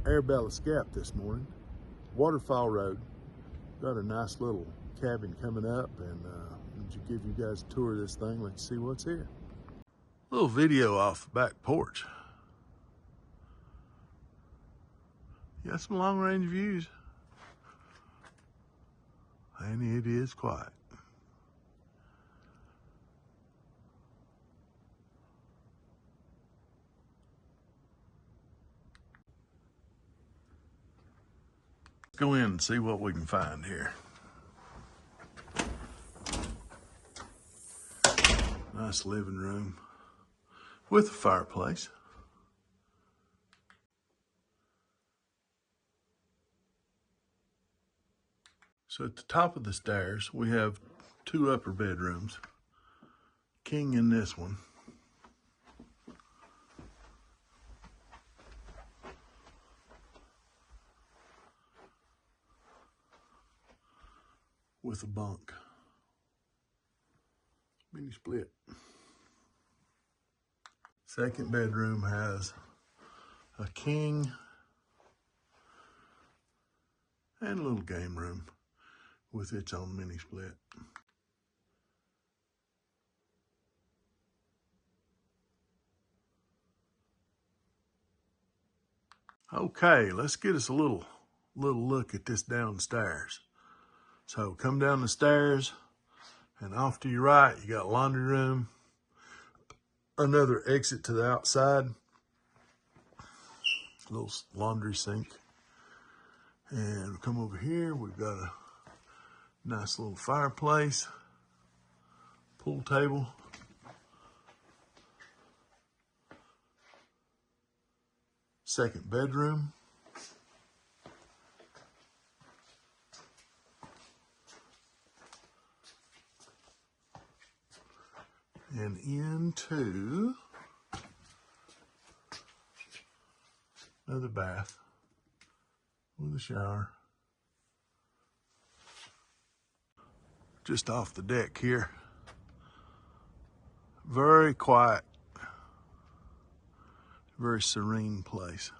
Arabella SqFt this morning. Waterfall Road. Got a nice little cabin coming up, and to give you guys a tour of this thing. Let's see what's here. Little video off the back porch. You got some long range views. And it is quiet. Let's go in and see what we can find here. Nice living room with a fireplace. So at the top of the stairs, we have two upper bedrooms. King in this one. With a bunk. Mini split. Second bedroom has a king and a little game room with its own mini split. Okay, let's get us a little look at this downstairs. So come down the stairs, and off to your right, you got laundry room, another exit to the outside, little laundry sink. And come over here, we've got a nice little fireplace, pool table, second bedroom. And into another bath with a shower. Just off the deck here. Very quiet, very serene place.